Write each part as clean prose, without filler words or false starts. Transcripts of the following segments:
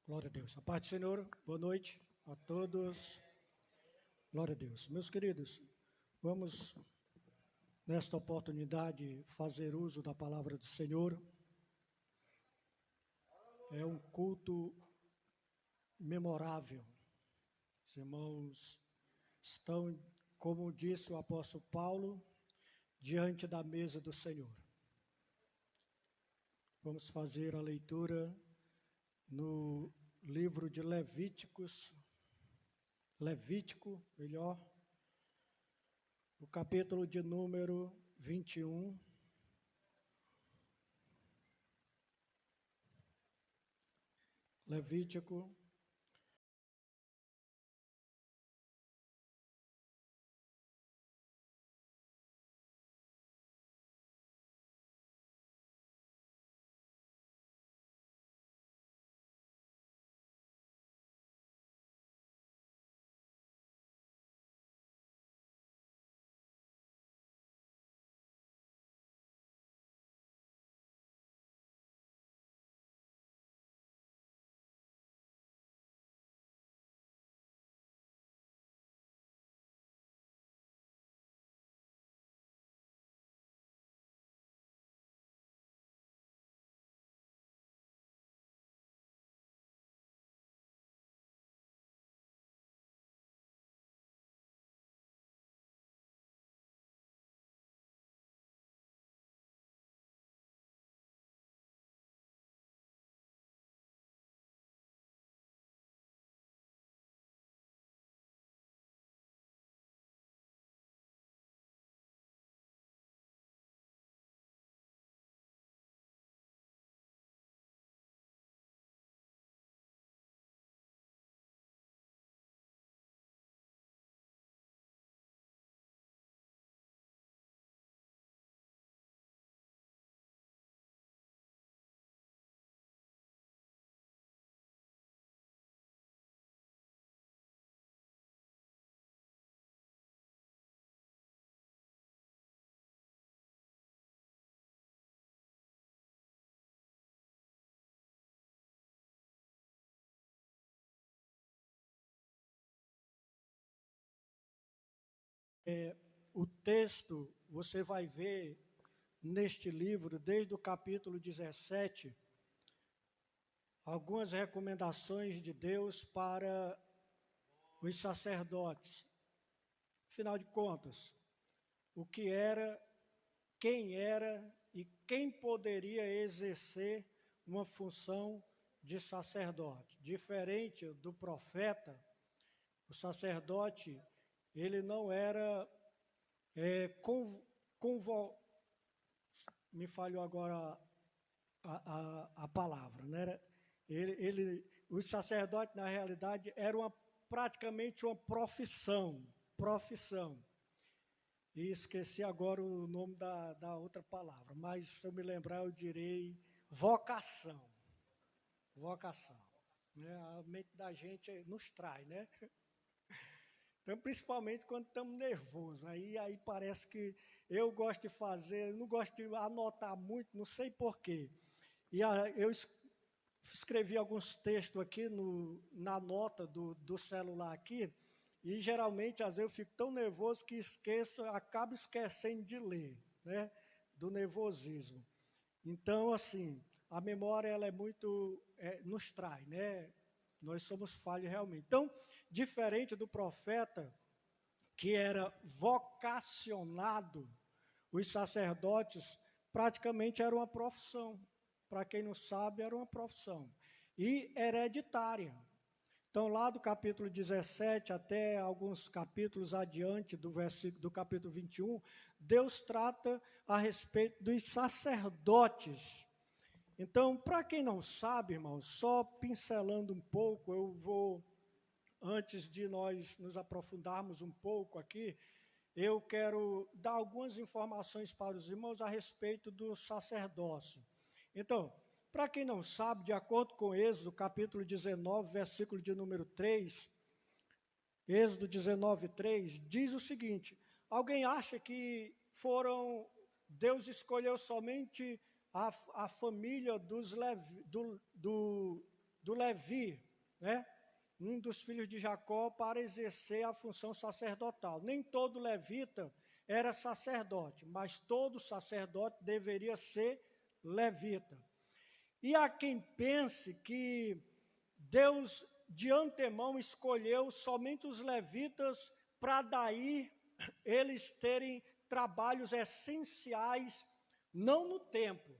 Glória a Deus. A paz do Senhor, boa noite a todos. Glória a Deus. Meus queridos, vamos nesta oportunidade fazer uso da palavra do Senhor. É um culto memorável. Os irmãos estão, como disse o apóstolo Paulo, diante da mesa do Senhor. Vamos fazer a leitura no livro de Levítico, o capítulo de número 21. Levítico, o texto você vai ver neste livro, desde o capítulo 17, algumas recomendações de Deus para os sacerdotes. Afinal de contas, o que era, quem era e quem poderia exercer uma função de sacerdote. Diferente do profeta, o sacerdote, ele não era me falhou agora a palavra, né? O sacerdote, na realidade, era praticamente uma profissão. E esqueci agora o nome da outra palavra, mas se eu me lembrar eu direi vocação. Né? A mente da gente nos trai, né? Então, principalmente quando estamos nervosos, aí parece que eu gosto de fazer, não gosto de anotar muito, não sei porquê. E eu escrevi alguns textos aqui na nota do celular aqui, e geralmente, às vezes, eu fico tão nervoso que acabo esquecendo de ler, né? Do nervosismo. Então, assim, a memória, ela é muito, nos trai, né? Nós somos falhos realmente. Então, diferente do profeta, que era vocacionado, os sacerdotes praticamente era uma profissão. Para quem não sabe, era uma profissão. E hereditária. Então, lá do capítulo 17 até alguns capítulos adiante do capítulo 21, Deus trata a respeito dos sacerdotes. Então, para quem não sabe, irmãos, só pincelando um pouco, eu vou, antes de nós nos aprofundarmos um pouco aqui, eu quero dar algumas informações para os irmãos a respeito do sacerdócio. Então, para quem não sabe, de acordo com Êxodo, capítulo 19, versículo de número 3, Êxodo 19, 3, diz o seguinte: alguém acha que Deus escolheu somente a família dos do Levi, né? Um dos filhos de Jacó, para exercer a função sacerdotal. Nem todo levita era sacerdote, mas todo sacerdote deveria ser levita. E há quem pense que Deus de antemão escolheu somente os levitas para daí eles terem trabalhos essenciais, não no templo,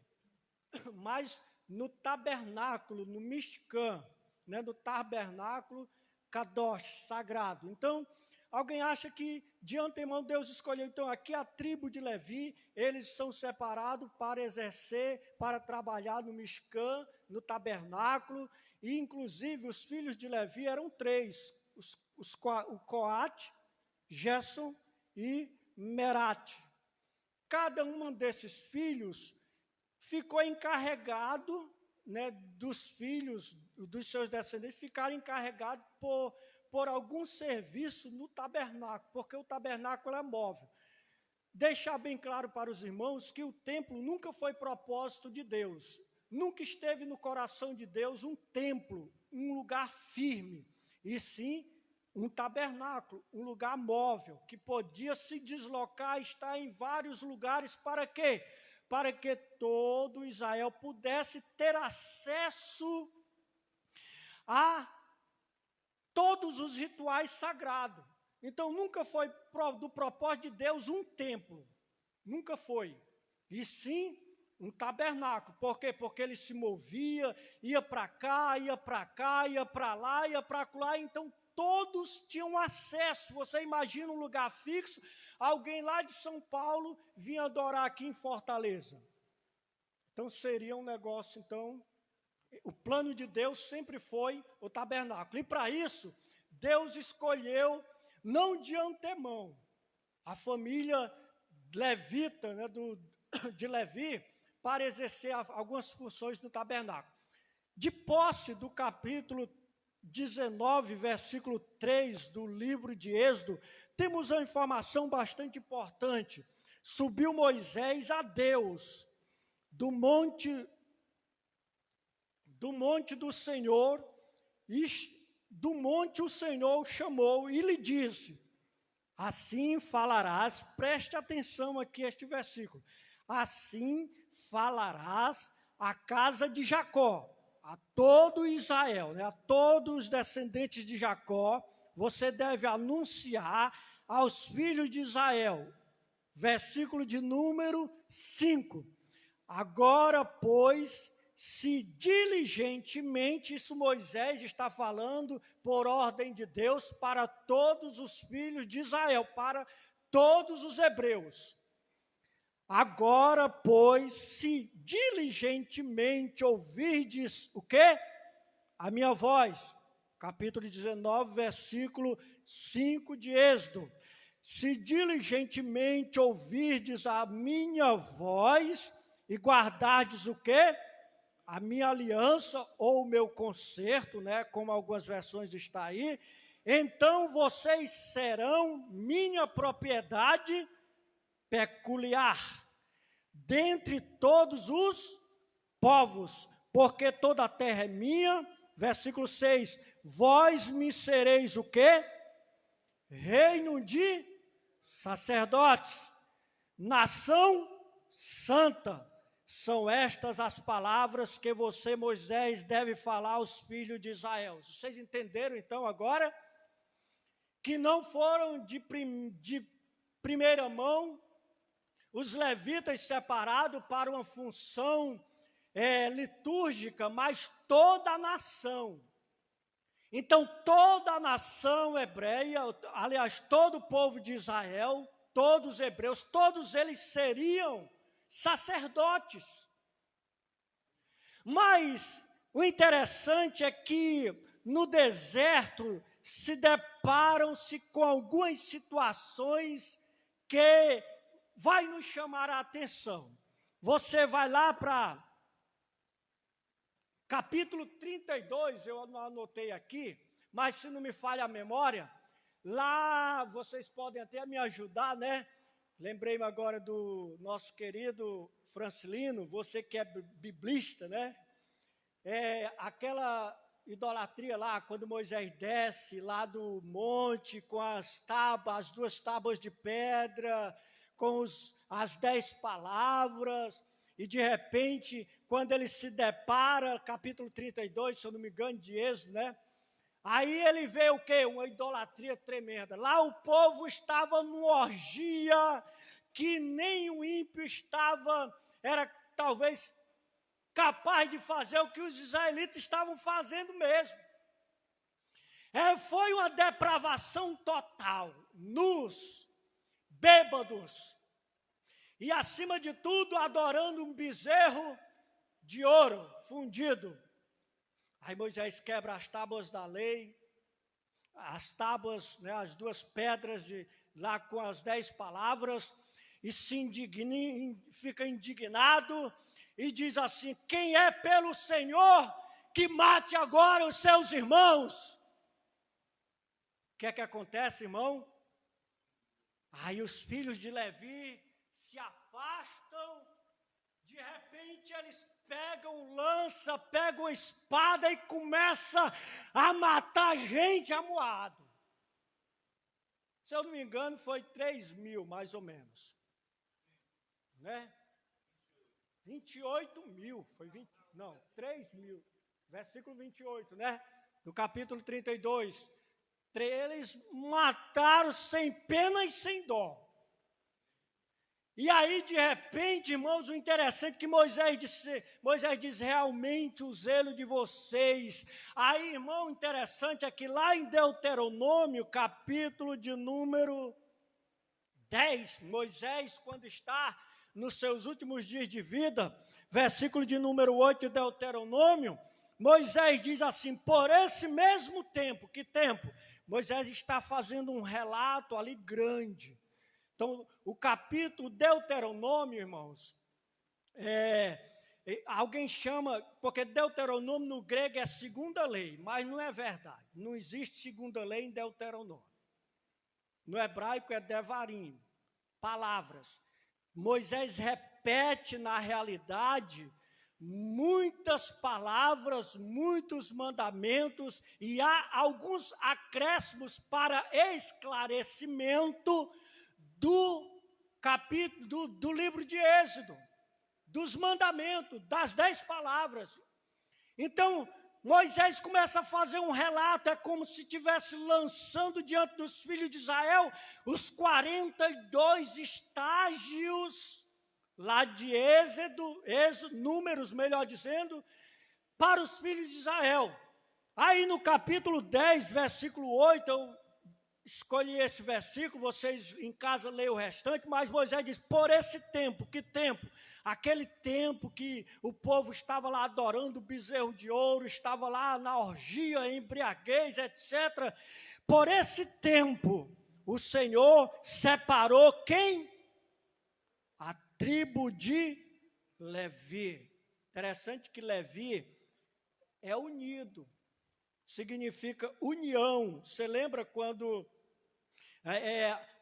mas no tabernáculo, no Mishkan, né, no tabernáculo Kadosh, sagrado. Então, alguém acha que de antemão Deus escolheu, então aqui a tribo de Levi, eles são separados para exercer, para trabalhar no Mishkan, no tabernáculo, e inclusive os filhos de Levi eram 3, o Coate, Gerson e Merate. Cada um desses filhos ficou encarregado, né, dos filhos, dos seus descendentes, ficaram encarregados por algum serviço no tabernáculo, porque o tabernáculo é móvel. Deixar bem claro para os irmãos que o templo nunca foi propósito de Deus, nunca esteve no coração de Deus um templo, um lugar firme, e sim um tabernáculo, um lugar móvel, que podia se deslocar, estar em vários lugares, para quê? Para que todo Israel pudesse ter acesso a todos os rituais sagrados. Então, nunca foi do propósito de Deus um templo, nunca foi, e sim um tabernáculo. Por quê? Porque ele se movia, ia para cá, ia para cá, ia para lá, ia para lá, então todos tinham acesso. Você imagina um lugar fixo, alguém lá de São Paulo vinha adorar aqui em Fortaleza. Então seria um negócio, então, o plano de Deus sempre foi o tabernáculo. E para isso, Deus escolheu, não de antemão, a família levita, né, de Levi, para exercer algumas funções no tabernáculo. De posse do capítulo 19, versículo 3 do livro de Êxodo, temos uma informação bastante importante. Subiu Moisés a Deus do monte do Senhor, e do monte o Senhor o chamou e lhe disse: assim falarás, preste atenção aqui a este versículo, assim falarás à casa de Jacó, a todo Israel, né, a todos os descendentes de Jacó, você deve anunciar aos filhos de Israel. Versículo de número 5. Agora, pois, se diligentemente, isso Moisés está falando por ordem de Deus para todos os filhos de Israel, para todos os hebreus. Agora, pois, se diligentemente ouvirdes o quê? A minha voz. Capítulo 19, versículo 5 de Êxodo. Se diligentemente ouvirdes a minha voz e guardardes o quê? A minha aliança ou o meu concerto, né, como algumas versões está aí, então vocês serão minha propriedade peculiar, dentre todos os povos, porque toda a terra é minha. Versículo 6, vós me sereis o quê? Reino de sacerdotes, nação santa. São estas as palavras que você, Moisés, deve falar aos filhos de Israel. Vocês entenderam, então, agora? Que não foram de primeira mão os levitas separados para uma função litúrgica, mas toda a nação. Então, toda a nação hebreia, aliás, todo o povo de Israel, todos os hebreus, todos eles seriam sacerdotes. Mas o interessante é que no deserto se deparam-se com algumas situações que vai nos chamar a atenção. Você vai lá para capítulo 32, eu não anotei aqui, mas se não me falha a memória, lá vocês podem até me ajudar, né? Lembrei-me agora do nosso querido Francilino, você que é biblista, né? idolatria lá, quando Moisés desce lá do monte com as 2 tábuas de pedra, com as 10 palavras, e de repente, quando ele se depara, capítulo 32, se eu não me engano, de Êxodo, né? Aí ele vê o quê? Uma idolatria tremenda. Lá o povo estava numa orgia que nem o ímpio era talvez capaz de fazer o que os israelitas estavam fazendo mesmo. Foi uma depravação total, nus, bêbados, e acima de tudo adorando um bezerro de ouro fundido. Aí Moisés quebra as tábuas da lei, as tábuas, né, as 2 pedras lá com as 10 palavras, e fica indignado e diz assim: quem é pelo Senhor que mate agora os seus irmãos? O que é que acontece, irmão? Aí os filhos de Levi se afastam, de repente eles pegam lança, pegam espada e começam a matar gente amuado. Se eu não me engano, foi 3.000, mais ou menos. Né? 28.000, foi 20, não, 3.000. Versículo 28, né? No capítulo 32. Eles mataram sem pena e sem dó. E aí, de repente, irmãos, o interessante é que Moisés diz, realmente o zelo de vocês. Aí, irmão, interessante é que lá em Deuteronômio, capítulo de número 10, Moisés, quando está nos seus últimos dias de vida, versículo de número 8 de Deuteronômio, Moisés diz assim: por esse mesmo tempo, que tempo? Moisés está fazendo um relato ali grande. Então, o capítulo Deuteronômio, irmãos, alguém chama, porque Deuteronômio no grego é segunda lei, mas não é verdade. Não existe segunda lei em Deuteronômio. No hebraico é Devarim, palavras. Moisés repete na realidade muitas palavras, muitos mandamentos, e há alguns acréscimos para esclarecimento do capítulo do livro de Êxodo, dos mandamentos, das 10 palavras. Então, Moisés começa a fazer um relato, é como se estivesse lançando diante dos filhos de Israel os 42 estágios lá de Êxodo, Números, melhor dizendo, para os filhos de Israel. Aí no capítulo 10, versículo 8, eu escolhi esse versículo, vocês em casa leiam o restante, mas Moisés diz, por esse tempo, que tempo? Aquele tempo que o povo estava lá adorando o bezerro de ouro, estava lá na orgia, embriaguez, etc. Por esse tempo, o Senhor separou quem? A tribo de Levi. Interessante que Levi é unido, significa união. Você lembra quando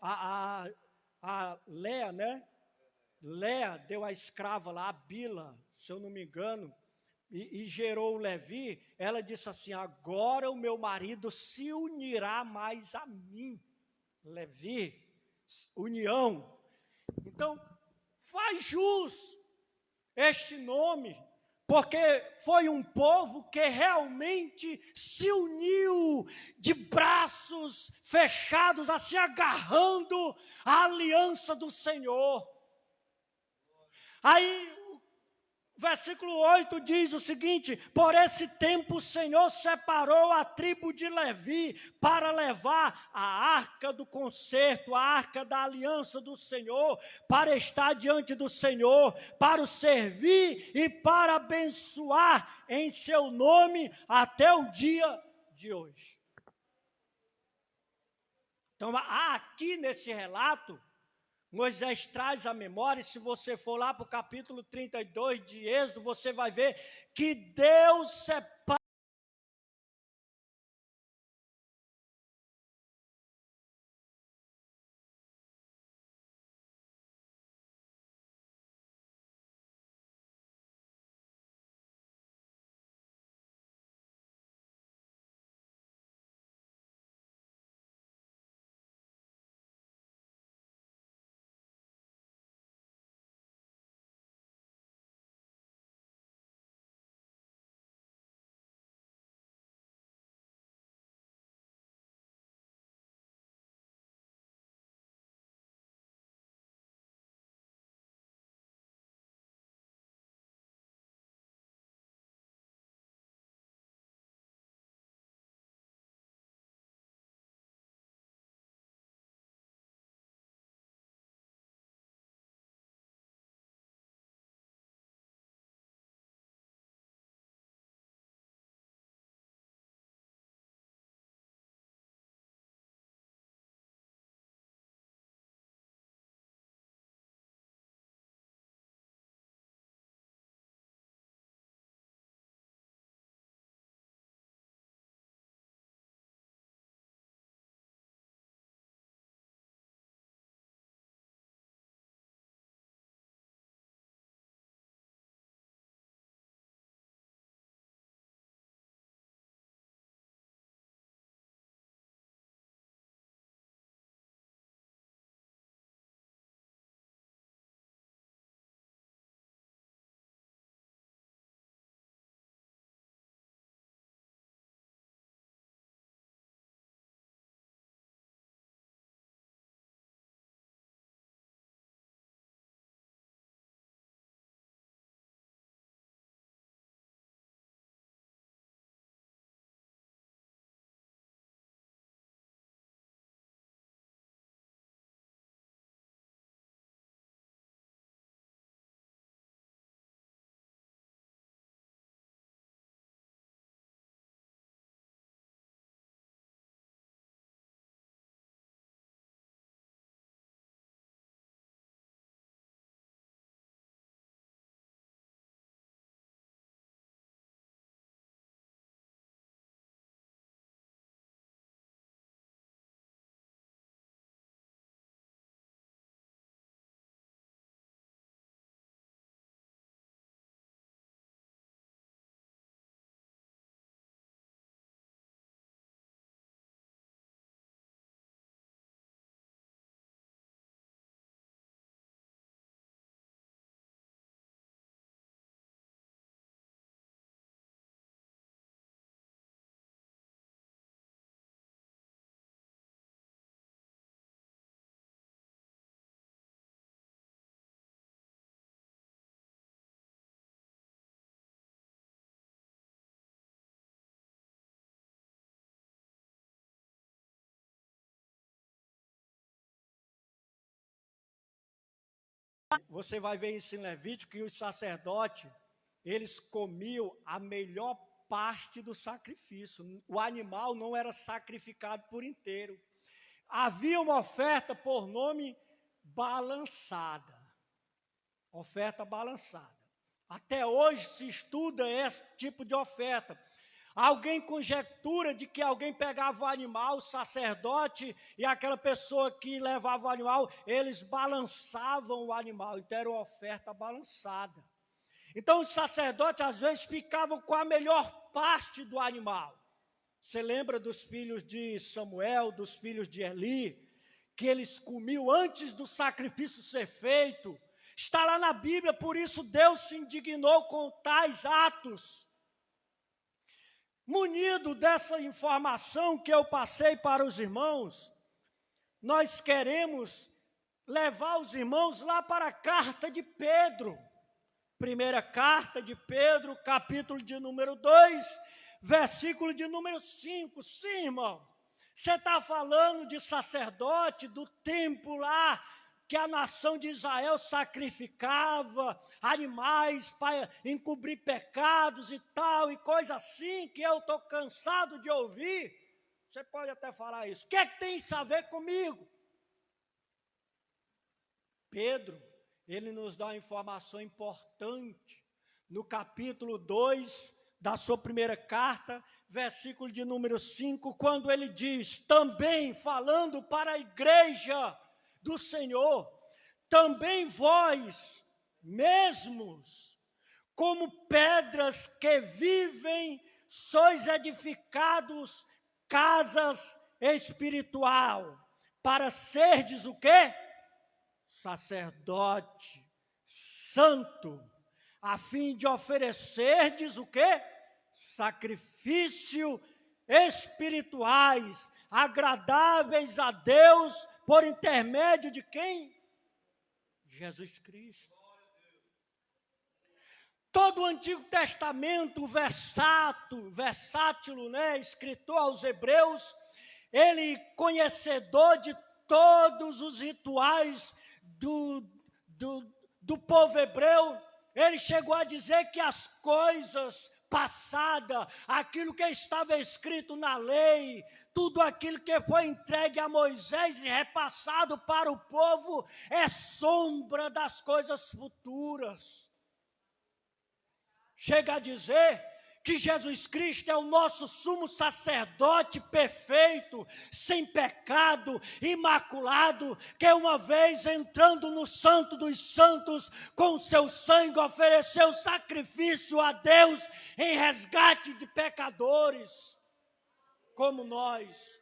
a Léa, né? Léa deu a escrava lá, a Bila, se eu não me engano, e gerou o Levi. Ela disse assim: agora o meu marido se unirá mais a mim. Levi, união. Então, faz jus este nome, porque foi um povo que realmente se uniu de braços fechados, assim agarrando a aliança do Senhor. Aí, o versículo 8 diz o seguinte: por esse tempo o Senhor separou a tribo de Levi para levar a arca do concerto, a arca da aliança do Senhor, para estar diante do Senhor, para o servir e para abençoar em seu nome até o dia de hoje. Então, aqui nesse relato, Moisés traz a memória, e se você for lá para o capítulo 32 de Êxodo, você vai ver que Deus separa Você vai ver isso em Levítico, que os sacerdotes, eles comiam a melhor parte do sacrifício. O animal não era sacrificado por inteiro. Havia uma oferta por nome balançada. Oferta balançada. Até hoje se estuda esse tipo de oferta. Alguém conjectura de que alguém pegava o animal, o sacerdote e aquela pessoa que levava o animal, eles balançavam o animal, então era uma oferta balançada. Então os sacerdotes às vezes ficavam com a melhor parte do animal. Você lembra dos filhos de Samuel, dos filhos de Eli, que eles comiam antes do sacrifício ser feito? Está lá na Bíblia, por isso Deus se indignou com tais atos. Munido dessa informação que eu passei para os irmãos, nós queremos levar os irmãos lá para a carta de Pedro. Primeira carta de Pedro, capítulo de número 2, versículo de número 5. Sim, irmão, você está falando de sacerdote, do templo lá, que a nação de Israel sacrificava animais para encobrir pecados e tal, e coisa assim, que eu estou cansado de ouvir. Você pode até falar isso. O que é que tem isso a ver comigo? Pedro, ele nos dá uma informação importante no capítulo 2 da sua primeira carta, versículo de número 5, quando ele diz, também falando para a igreja do Senhor, também vós mesmos, como pedras que vivem, sois edificados casas espiritual, para serdes o quê? Sacerdote santo, a fim de oferecerdes o quê? Sacrifício espirituais, agradáveis a Deus, por intermédio de quem? Jesus Cristo. Todo o Antigo Testamento, versátil, né, escritor aos Hebreus, ele conhecedor de todos os rituais do povo hebreu, ele chegou a dizer que as coisas passadas, aquilo que estava escrito na lei, tudo aquilo que foi entregue a Moisés e repassado para o povo, é sombra das coisas futuras. Chega a dizer que Jesus Cristo é o nosso sumo sacerdote perfeito, sem pecado, imaculado, que uma vez entrando no Santo dos Santos, com seu sangue ofereceu sacrifício a Deus em resgate de pecadores, como nós.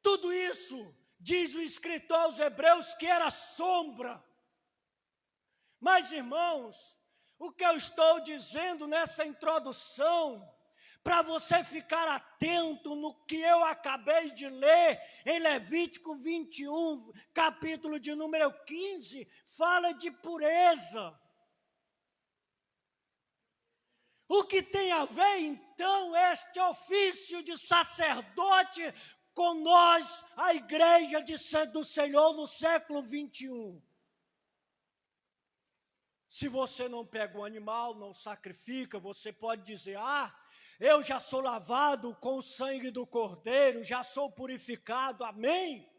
Tudo isso, diz o escritor aos Hebreus, que era sombra. Mas, irmãos, o que eu estou dizendo nessa introdução, para você ficar atento no que eu acabei de ler, em Levítico 21, capítulo de número 15, fala de pureza. O que tem a ver, então, este ofício de sacerdote com nós, a igreja do Senhor no século 21? Se você não pega o animal, não sacrifica, você pode dizer, eu já sou lavado com o sangue do Cordeiro, já sou purificado, amém?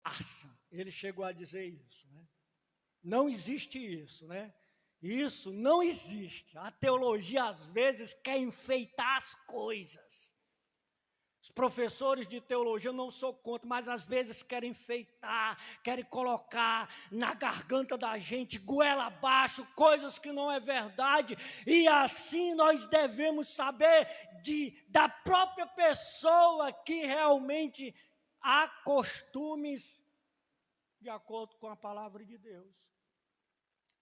farsa. Ele chegou a dizer isso, né? Não existe isso, né? Isso não existe. A teologia, às vezes, quer enfeitar as coisas. Os professores de teologia, eu não sou contra, mas às vezes querem enfeitar, querem colocar na garganta da gente, goela abaixo, coisas que não é verdade. E assim nós devemos saber da própria pessoa que realmente há costumes de acordo com a palavra de Deus.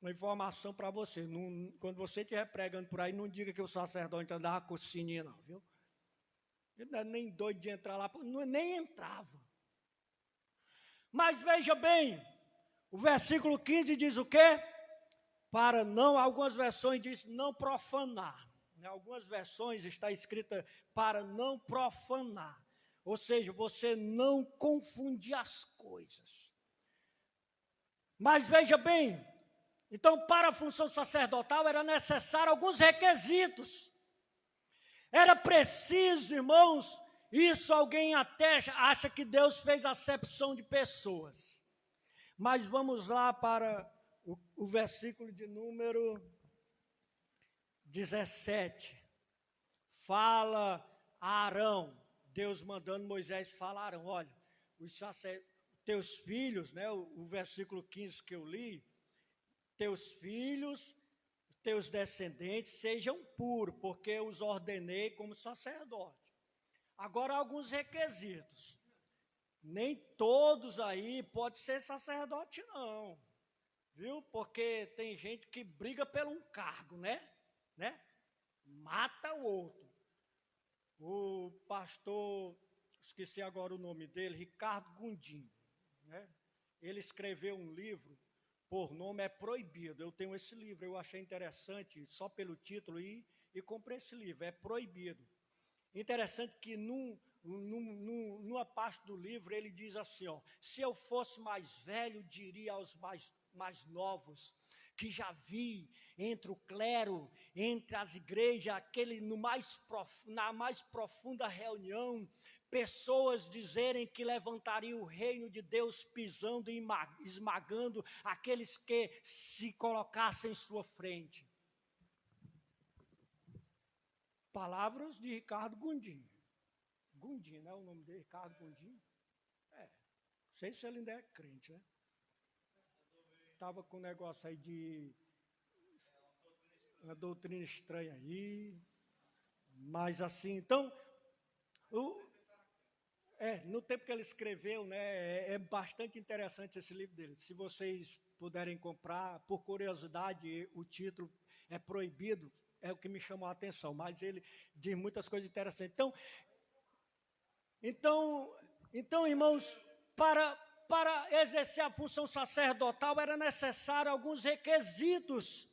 Uma informação para você, quando você estiver pregando por aí, não diga que o sacerdote andava com sininho não, viu? Ele não era nem doido de entrar lá, nem entrava. Mas veja bem, o versículo 15 diz o quê? Para não, algumas versões diz não profanar. Em algumas versões está escrita para não profanar. Ou seja, você não confundir as coisas. Mas veja bem, então para a função sacerdotal era necessário alguns requisitos. Era preciso, irmãos, isso alguém até acha que Deus fez acepção de pessoas. Mas vamos lá para o versículo de número 17. Fala a Arão, Deus mandando Moisés falar a Arão, olha, teus filhos, né, o versículo 15 que eu li, teus filhos, teus descendentes sejam puros, porque eu os ordenei como sacerdote. Agora, alguns requisitos. Nem todos aí podem ser sacerdote, não. Viu? Porque tem gente que briga por um cargo, né? Mata o outro. O pastor, esqueci agora o nome dele, Ricardo Gondim, né? Ele escreveu um livro, por nome É Proibido. Eu tenho esse livro, eu achei interessante, só pelo título, e comprei esse livro, É Proibido. Interessante que numa parte do livro ele diz assim, ó, se eu fosse mais velho, diria aos mais novos, que já vi entre o clero, entre as igrejas, na mais profunda reunião, pessoas dizerem que levantariam o reino de Deus pisando e esmagando aqueles que se colocassem em sua frente. Palavras de Ricardo Gondim. Gondim, não é o nome dele? Ricardo Gondim? Não sei se ele ainda é crente, né? Estava com um negócio aí de uma doutrina estranha aí. Mas assim, então, no tempo que ele escreveu, né, é bastante interessante esse livro dele. Se vocês puderem comprar, por curiosidade, o título É Proibido, é o que me chamou a atenção, mas ele diz muitas coisas interessantes. Então, irmãos, para exercer a função sacerdotal era necessário alguns requisitos.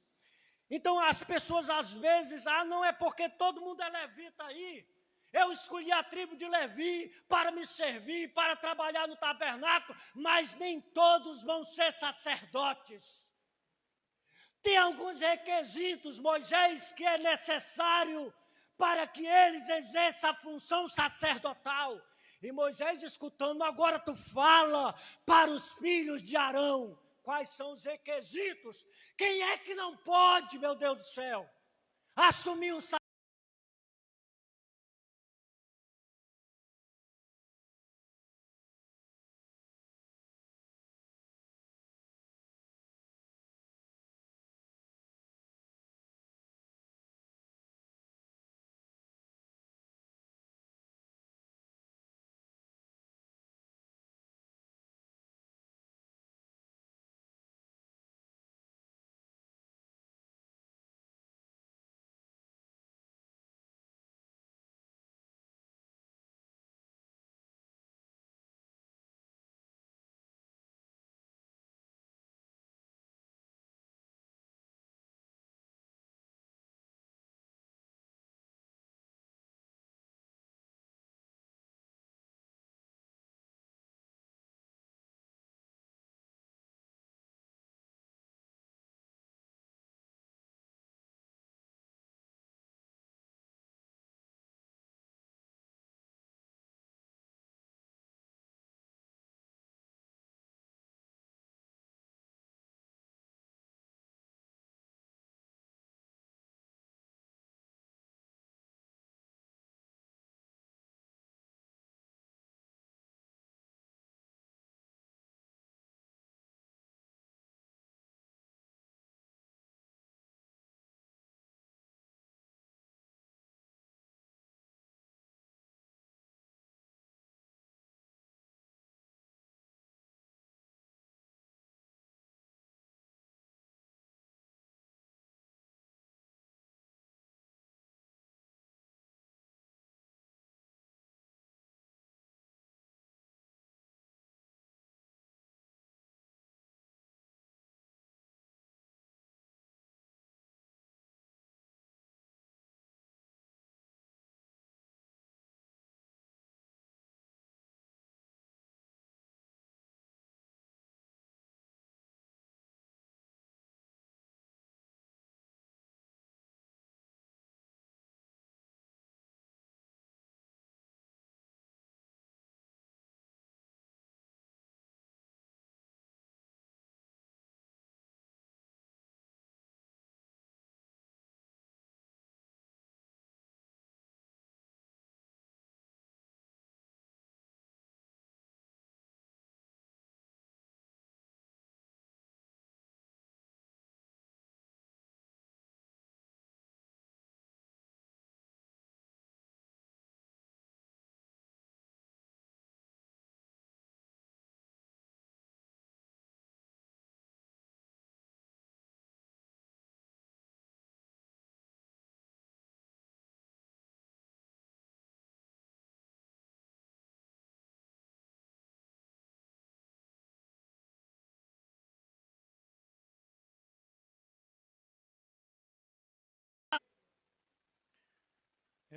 Então, as pessoas às vezes, não é porque todo mundo é levita aí. Eu escolhi a tribo de Levi para me servir, para trabalhar no tabernáculo, mas nem todos vão ser sacerdotes. Tem alguns requisitos, Moisés, que é necessário para que eles exerçam a função sacerdotal. E Moisés escutando, agora tu fala para os filhos de Arão. Quais são os requisitos? Quem é que não pode, meu Deus do céu, assumir um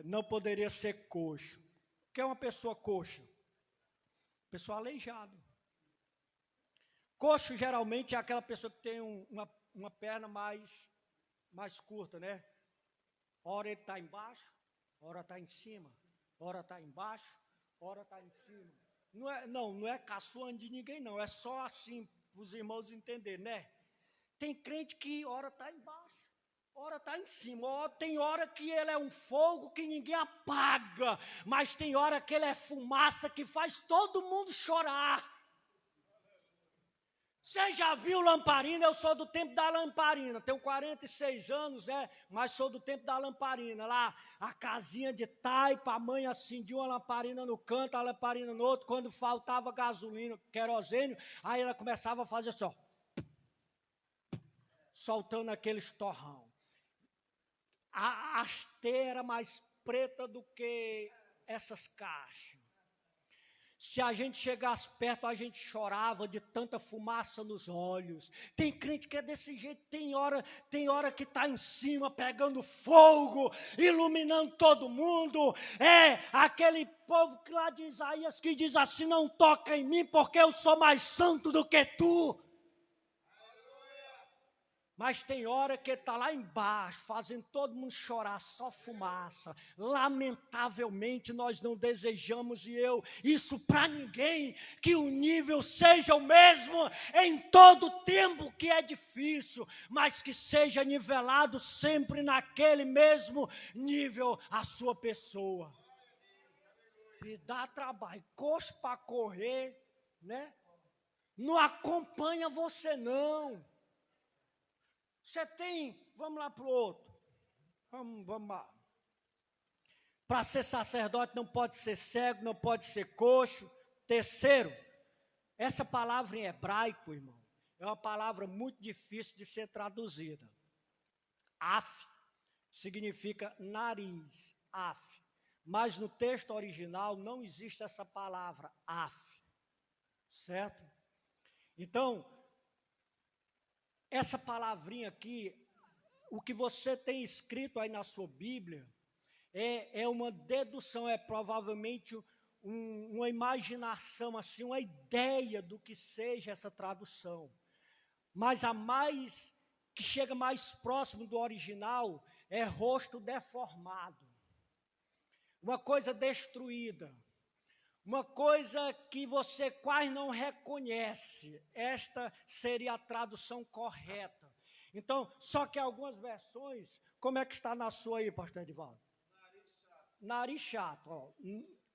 não poderia ser coxo. O que é uma pessoa coxa? Pessoa aleijada. Coxo geralmente é aquela pessoa que tem uma perna mais curta, né? Ora ele está embaixo, ora está em cima, ora está embaixo, ora está em cima. Não é caçoando de ninguém, não. É só assim, para os irmãos entenderem, né? Tem crente que ora está embaixo, ora está em cima. Tem hora que ele é um fogo que ninguém apaga, mas tem hora que ele é fumaça que faz todo mundo chorar. Você já viu lamparina? Eu sou do tempo da lamparina, tenho 46 anos, mas sou do tempo da lamparina. Lá, a casinha de taipa, a mãe acendia uma lamparina no canto, a lamparina no outro. Quando faltava gasolina, querosene, aí ela começava a fazer assim, ó, soltando aqueles torrão. A hasteira era mais preta do que essas caixas. Se a gente chegasse perto, a gente chorava de tanta fumaça nos olhos. Tem crente que é desse jeito, tem hora que está em cima, pegando fogo, iluminando todo mundo. É aquele povo que lá de Isaías que diz assim, não toca em mim, porque eu sou mais santo do que tu. Mas tem hora que está lá embaixo, fazendo todo mundo chorar, só fumaça. Lamentavelmente, nós não desejamos, isso para ninguém, que o nível seja o mesmo em todo tempo, que é difícil, mas que seja nivelado sempre naquele mesmo nível a sua pessoa. E dá trabalho, coxo para correr, né? Não acompanha você não. Você tem, vamos lá para o outro. Vamos lá. Para ser sacerdote não pode ser cego, não pode ser coxo. Terceiro, essa palavra em hebraico, irmão, é uma palavra muito difícil de ser traduzida. Af significa nariz, af. Mas no texto original não existe essa palavra af. Certo? Então, essa palavrinha aqui, o que você tem escrito aí na sua Bíblia, é uma dedução, é provavelmente uma imaginação, assim, uma ideia do que seja essa tradução. Mas que chega mais próximo do original, é rosto deformado. Uma coisa destruída. Uma coisa que você quase não reconhece. Esta seria a tradução correta. Então, só que algumas versões, como é que está na sua aí, pastor Edivaldo? Nariz chato, ó,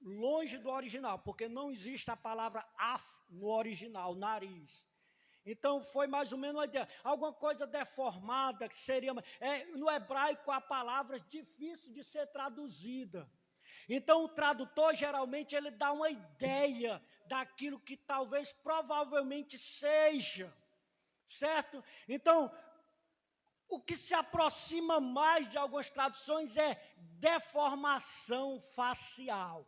longe do original, porque não existe a palavra af no original, nariz. Então, foi mais ou menos uma ideia. Alguma coisa deformada, que seria... no hebraico, há palavras difíceis de ser traduzida. Então, o tradutor, geralmente, ele dá uma ideia daquilo que talvez, provavelmente seja, certo? Então, o que se aproxima mais de algumas traduções é deformação facial.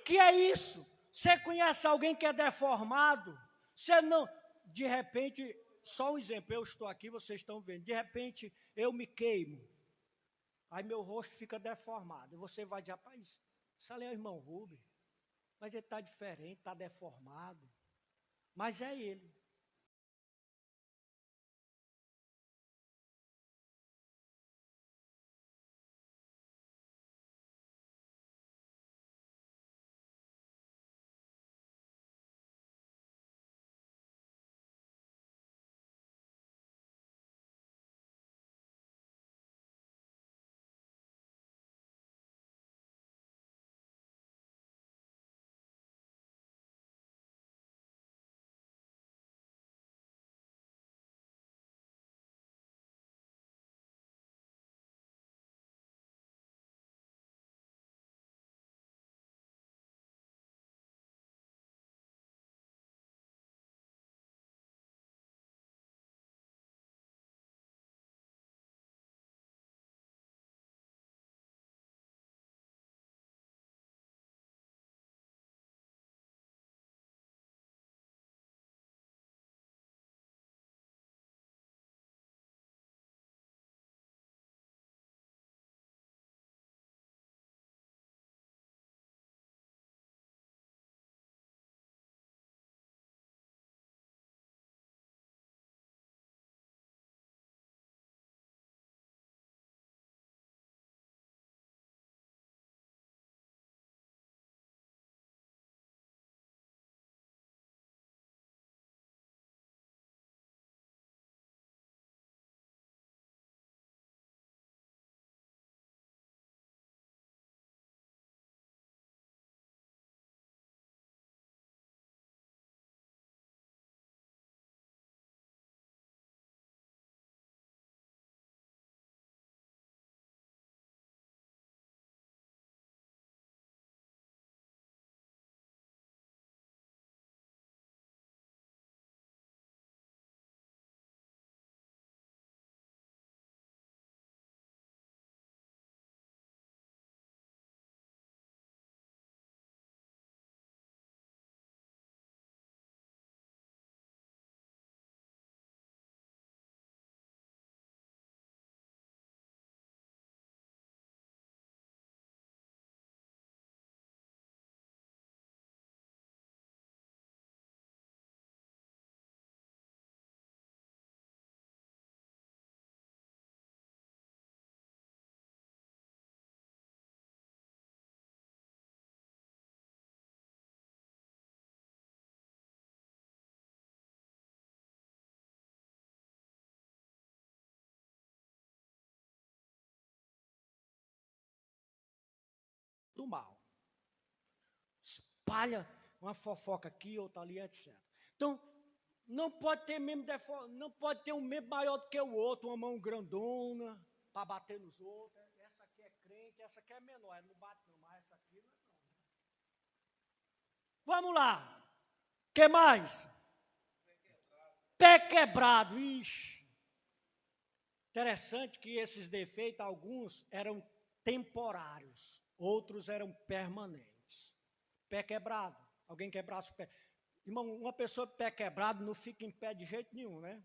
Que é isso? Você conhece alguém que é deformado? Você não... De repente, só um exemplo, eu estou aqui, vocês estão vendo, de repente, eu me queimo. Aí meu rosto fica deformado. E você vai dizer, rapaz, isso ali é o irmão Rubem. Mas ele está diferente, está deformado. Mas é ele. do mal. Espalha uma fofoca aqui, outra ali, etc. Então, não pode ter não pode ter um membro maior do que o outro, uma mão grandona para bater nos outros. Essa aqui é crente, essa aqui é menor, não bate não, mas essa aqui não. Vamos lá. O que mais? Pé quebrado, ixi. Interessante que esses defeitos, alguns eram temporários, outros eram permanentes. Pé quebrado, alguém quebrasse o pé. Irmão, uma pessoa pé quebrado não fica em pé de jeito nenhum, né?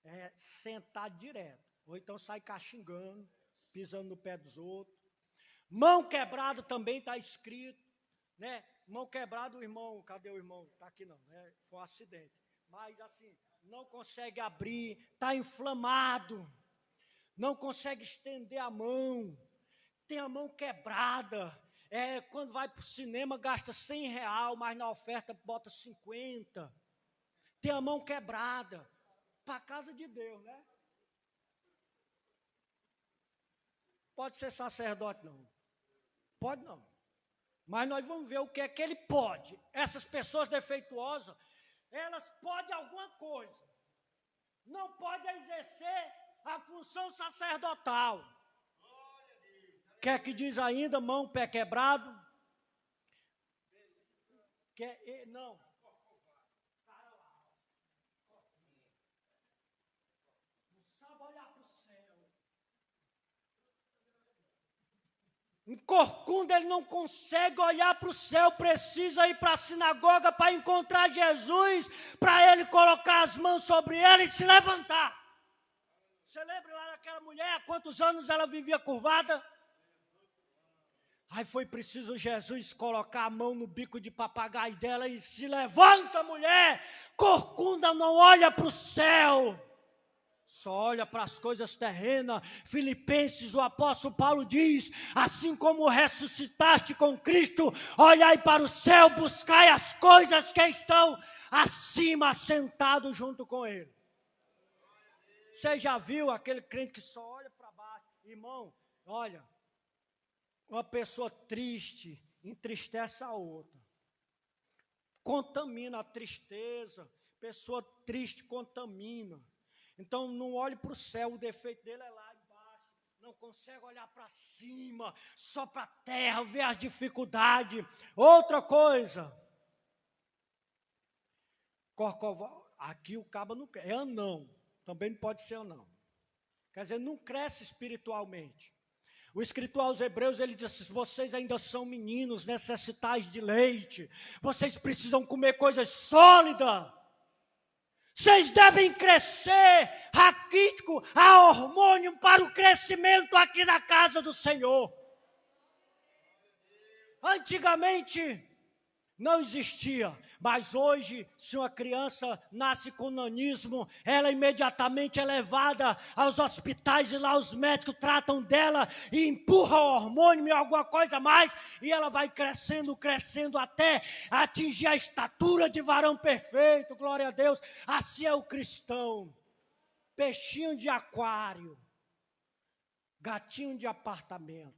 É sentado direto. Ou então sai caxingando, pisando no pé dos outros. Mão quebrada também está escrito, né? Mão quebrada, o irmão, cadê o irmão? Está aqui não, né? Foi um acidente. Mas assim, não consegue abrir, está inflamado, não consegue estender a mão, tem a mão quebrada. Quando vai para o cinema gasta R$100, mas na oferta bota 50. Tem a mão quebrada, para a casa de Deus, né? Pode ser sacerdote não, pode não. Mas nós vamos ver o que é que ele pode. Essas pessoas defeituosas, elas podem alguma coisa. Não podem exercer a função sacerdotal. O que é que diz ainda? Mão, pé quebrado. Não. Não sabe olhar para o céu. Um corcunda, ele não consegue olhar para o céu, precisa ir para a sinagoga para encontrar Jesus, para ele colocar as mãos sobre ele e se levantar. Você lembra lá daquela mulher, há quantos anos ela vivia curvada? Aí foi preciso Jesus colocar a mão no bico de papagaio dela e se levanta, mulher, corcunda não olha para o céu. Só olha para as coisas terrenas. Filipenses, o apóstolo Paulo diz, assim como ressuscitaste com Cristo, olhai para o céu, buscai as coisas que estão acima, sentado junto com ele. Você já viu aquele crente que só olha para baixo? Irmão, olha, uma pessoa triste entristece a outra. Contamina a tristeza. Pessoa triste contamina. Então, não olhe para o céu, o defeito dele é lá embaixo. Não consegue olhar para cima, só para a terra, ver as dificuldades. Outra coisa. Corcovado, aqui o cabo não quer, é anão. Também não pode ser anão. Quer dizer, não cresce espiritualmente. O escritor aos Hebreus, ele diz, vocês ainda são meninos, necessitais de leite. Vocês precisam comer coisas sólidas. Vocês devem crescer raquítico, a hormônio para o crescimento aqui na casa do Senhor. Antigamente não existia, mas hoje, se uma criança nasce com nanismo, ela imediatamente é levada aos hospitais e lá os médicos tratam dela e empurram o hormônio e alguma coisa mais, e ela vai crescendo, crescendo até atingir a estatura de varão perfeito, glória a Deus. Assim é o cristão, peixinho de aquário, gatinho de apartamento.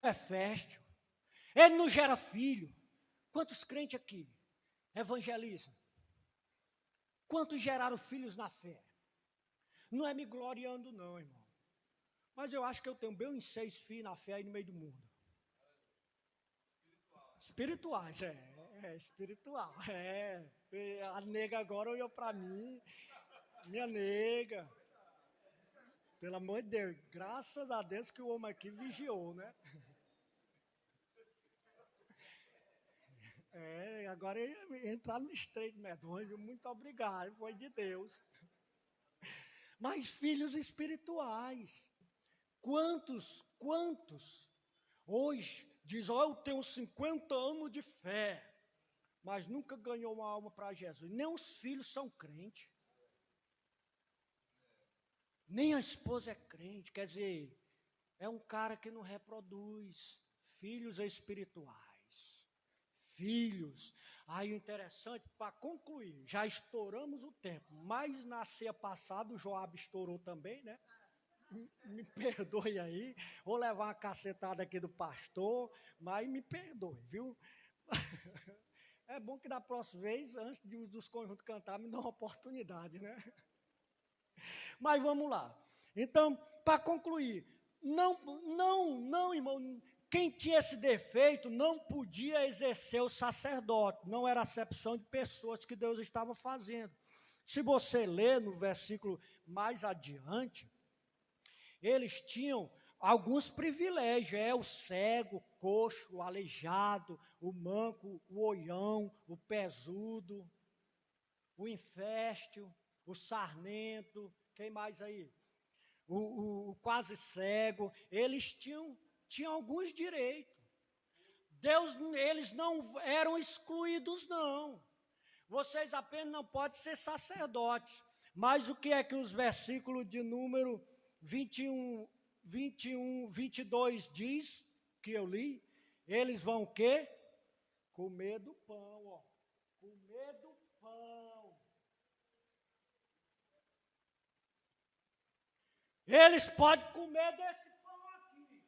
é fértil, ele não gera filho. Quantos crentes aqui evangelizam? Quantos geraram filhos na fé? Não é me gloriando não, irmão. Mas eu acho que eu tenho bem uns 6 filhos na fé aí no meio do mundo. Espirituais, espiritual. A nega agora olhou para mim, minha nega. Pelo amor de Deus, graças a Deus que o homem aqui vigiou, né? Agora entrar no estreito medonho, muito obrigado, foi de Deus. Mas filhos espirituais, quantos hoje diz, eu tenho 50 anos de fé, mas nunca ganhou uma alma para Jesus. Nem os filhos são crentes. Nem a esposa é crente, quer dizer, é um cara que não reproduz. Filhos espirituais. Filhos. Aí o interessante, para concluir, já estouramos o tempo, mas na ceia passada o Joab estourou também, né? Me perdoe aí, vou levar uma cacetada aqui do pastor, mas me perdoe, viu? É bom que da próxima vez, antes dos conjuntos cantar, me dá uma oportunidade, né? Mas vamos lá. Então, para concluir, não, irmão, quem tinha esse defeito não podia exercer o sacerdote, não era acepção de pessoas que Deus estava fazendo. Se você ler no versículo mais adiante, eles tinham alguns privilégios, o cego, o coxo, o aleijado, o manco, o olhão, o pesudo, o infértil, o sarnento, quem mais aí? O quase cego, eles tinham alguns direitos. Eles não eram excluídos, não. Vocês apenas não podem ser sacerdotes. Mas o que é que os versículos de número 21, 22 diz, que eu li? Eles vão o quê? Comer do pão, ó. Comer do pão. Eles podem comer desse pão aqui.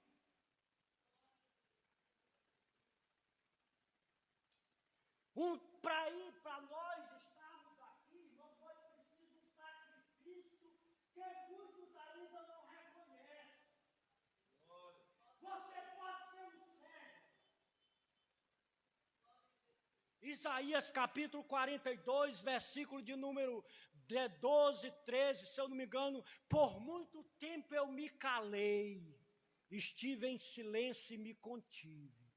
Para nós estarmos aqui, não foi preciso um sacrifício que muitos ainda não reconhecem. Você pode ser um servo. Isaías capítulo 42, versículo de número 12, 13, se eu não me engano, por muito tempo eu me calei, estive em silêncio e me contive,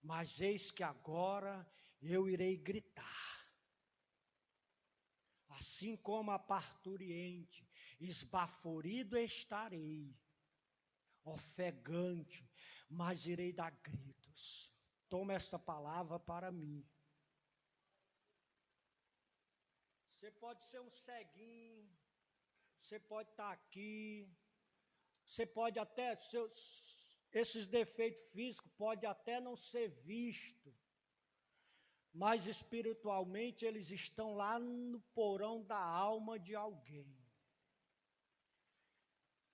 mas eis que agora eu irei gritar, assim como a parturiente, esbaforido estarei, ofegante, mas irei dar gritos. Toma esta palavra para mim. Você pode ser um ceguinho, você pode estar aqui, você pode até, esses defeitos físicos pode até não ser visto, mas espiritualmente eles estão lá no porão da alma de alguém.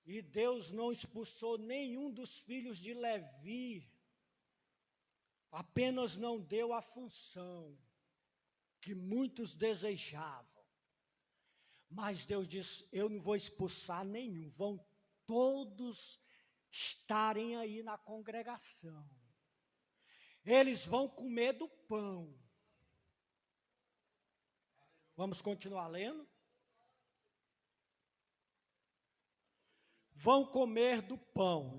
E Deus não expulsou nenhum dos filhos de Levi, apenas não deu a função que muitos desejavam. Mas Deus disse, eu não vou expulsar nenhum, vão todos estarem aí na congregação. Eles vão comer do pão. Vamos continuar lendo? Vão comer do pão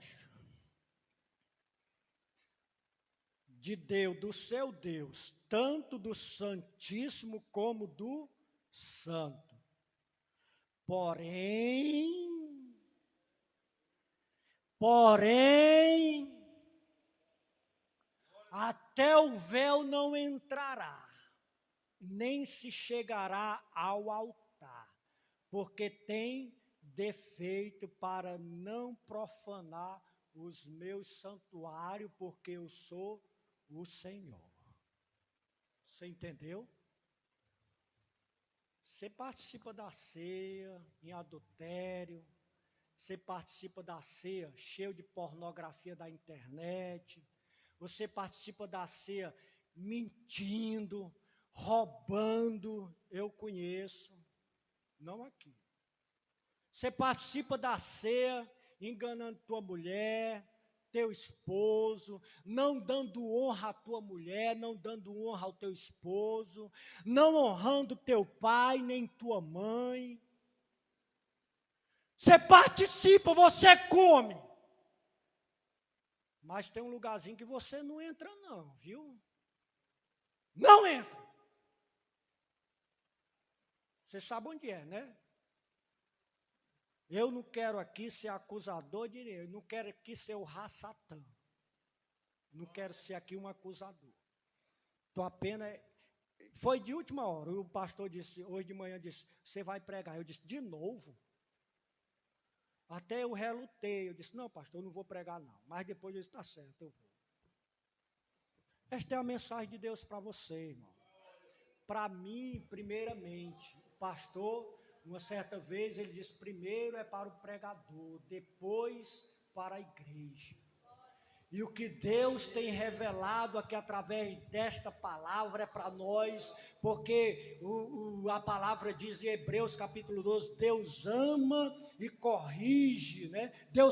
de Deus, do seu Deus, tanto do Santíssimo como do Santo. Porém, até o véu não entrará, nem se chegará ao altar, porque tem defeito para não profanar os meus santuários, porque eu sou o Senhor. Você entendeu? Você participa da ceia em adultério, você participa da ceia cheio de pornografia da internet, você participa da ceia mentindo, roubando, eu conheço, não aqui. Você participa da ceia enganando tua mulher, teu esposo, não dando honra à tua mulher, não dando honra ao teu esposo, não honrando teu pai nem tua mãe. Você participa, você come. Mas tem um lugarzinho que você não entra não, viu? Não entra. Você sabe onde é, né? Eu não quero aqui ser acusador de ninguém, eu não quero aqui ser o Ra-Satã. Não quero ser aqui um acusador. Estou apenas... Foi de última hora, o pastor disse, hoje de manhã disse, você vai pregar. Eu disse, de novo? Até eu relutei, eu disse, não pastor, eu não vou pregar não. Mas depois eu disse, está certo, eu vou. Esta é a mensagem de Deus para você, irmão. Para mim, primeiramente, o pastor, uma certa vez, ele disse, primeiro é para o pregador, depois para a igreja. E o que Deus tem revelado aqui através desta palavra é para nós, porque a palavra diz em Hebreus capítulo 12, Deus ama e corrige, né? Deus